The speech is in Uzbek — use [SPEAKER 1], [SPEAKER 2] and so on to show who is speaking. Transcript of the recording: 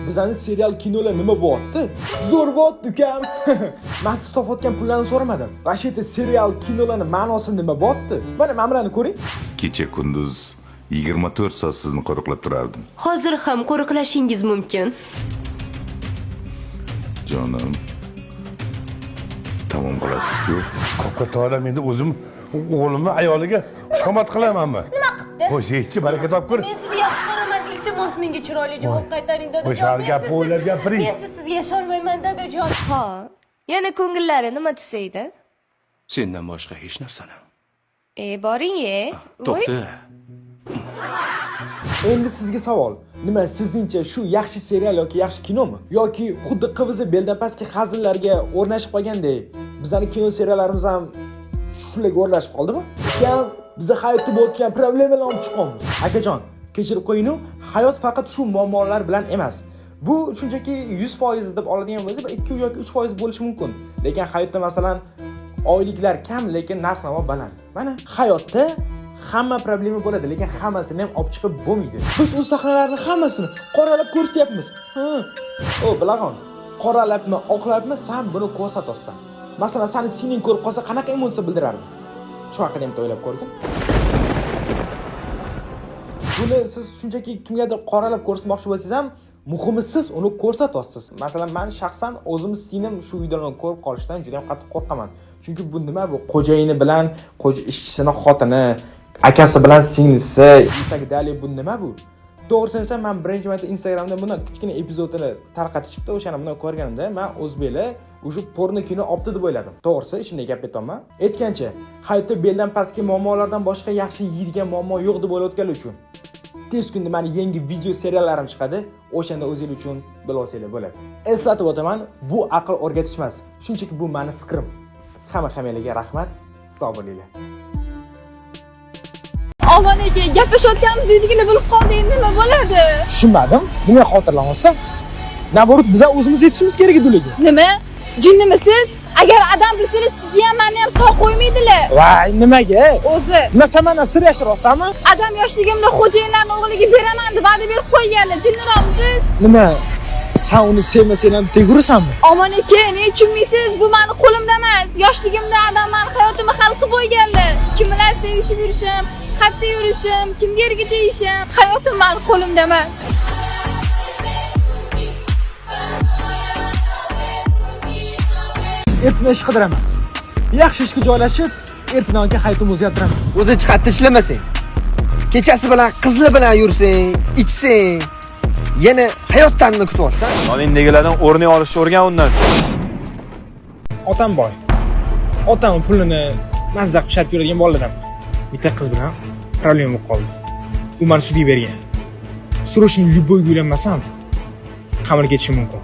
[SPEAKER 1] bizani serial kinolar nima bo'lyapti? Zo'r bo'lyapti ukam. Men siz topayotgan pullarni so'ramadim. Va shu yerda serial kinolarning ma'nosi nima bo'lyapti? Mana bularni ko'ring.
[SPEAKER 2] Kecha kunduz 24 soat sizni qo'riqlab turardim.
[SPEAKER 3] Hozir ham qo'riqlashingiz mumkin.
[SPEAKER 2] Jonim. Tamom qilasiz-ku.
[SPEAKER 4] Qo'qoto'g'lam endi o'zim o'g'limni ayoliga xushomat qilamanmi?
[SPEAKER 3] Nima qildi?
[SPEAKER 4] Qo'shaychi, baraka topgur.
[SPEAKER 3] Men sizni yaxshi ko'raman. Iltimos menga chiroyli javob qaytaring dadajon.
[SPEAKER 4] O'sha gap o'ylab gapiring.
[SPEAKER 3] Men sizga yasholmayman dadajon. Ha. Yana ko'ngillari nima tusaydi?
[SPEAKER 5] Sendan boshqa hech narsani.
[SPEAKER 3] Boring-ye.
[SPEAKER 5] To'xta.
[SPEAKER 1] Endi sizga savol. Nima sizningcha shu yaxshi serial yoki yaxshi kinomi? Yoki xuddi qivizi beldan pastki hazillarga o'rnashib qolgandek, bizning kino seriallarimiz ham shularga o'rnashib qoldimi? Ukam, biz hayotda bo'layotgan problemalarni olib chiqamiz. Akajon, kechirib qo'ying-u, hayot faqat shu muammolar bilan emas. Bu shunchaki 100% deb oladigan bo'lsa, 2 yoki 3% bo'lishi mumkin. Lekin hayotda masalan oyliklar kam, lekin narx-navo baland. Mana hayotda hamma problema bo'ladi, lekin hammasini ham olib chiqib bo'lmaydi. Biz u sahnalarning hammasini qoralab ko'rsatyapmiz. O, bilag'on, qoralabmi, oqlabmi, sen buni ko'rsatasan. Masalan, seni sining ko'rib qolsa, qanaqa emotsiya bildirardi? Shu haqida ham o'ylab ko'rgin. Buni siz shunchaki kimgadir qoralab ko'rsatmoqchi bo'lsangiz ham, muhimi siz uni ko'rsatyapsiz. Masalan, men shaxsan o'zim singlim shu videolarni ko'rib qolishdan juda ham qattiq qo'rqaman. Chunki bu nima bu? Xo'jayini bilan ishchisini xotini, akasi bilan singlisi, itagdali bu nima bu? To'g'risini aytsam, men birinchi marta Instagramda bunday kichkina epizodini tarqatishibdi. O'shani bunday ko'rganimda, men o'zbeklar o'sha porno kino opti deb o'yladim. To'g'risi, shunday gap aytaman. Aytgancha, hayotda beldan pastki muammolardan boshqa yaxshi yeydigan muammo yo'q deb o'ylayotganlar uchun. Tez kunda meni yangi video seriallarim chiqadi. O'shanda o'zingiz uchun bilosanglar bo'ladi. Eslatib o'taman, bu aql o'rgatish emas. Shunchaki bu meni fikrim. Hammalarga rahmat. Sog' bo'linglar.
[SPEAKER 6] Aman aka, gaplashayotganimiz uydagilar bilib qoldi, endi nima bo'ladi?
[SPEAKER 1] Tushunmadim. Nima xotirlamaysan? Naborot biz o'zimiz yetishimiz kerak edi.
[SPEAKER 6] Nima? Jinnimisiz? Agar adam bilsangiz, sizni ham meni ham sog' qo'ymaydilar.
[SPEAKER 1] Voy, nimaga?
[SPEAKER 6] O'zi.
[SPEAKER 1] Nima mana sir yashirayapsanmi?
[SPEAKER 6] Adam yoshligimda xo'jayinlarning o'g'liga beraman deb va'da berib qo'yganlar. Jinniromsiz?
[SPEAKER 1] Nima? Sen uni sevmasang ham tegurasanmi?
[SPEAKER 6] Aman aka, nega tushunmaysiz? Bu meni qo'limda emas. Yoshligimda adam meni hayotimni hal qilib qo'yganlar. Kim bilan sevishib yurishim, qayerda yurishim, kimga erga tegishim, hayotim meni qo'limda emas.
[SPEAKER 1] Ertaga ish qidiraman. Yaxshi ishga joylashib, ertadan hayotimni o'zgartiraman.
[SPEAKER 7] O'zi chiqatda ishlamasang, kechasi bilan qizli bilan yursang, ichsang, yana hayotdanmi kutyapsan?
[SPEAKER 8] Yoningdagilardan o'rnak olishni o'rgan undan.
[SPEAKER 1] Otam boy. Otam pulini mazza qilib ishlab yuradigan bolalardan. Bitta qiz bilan problem bo'lib qoldi. U meni sudga bergan. Срочно любой uylanmasam, qamalga ketishim mumkin.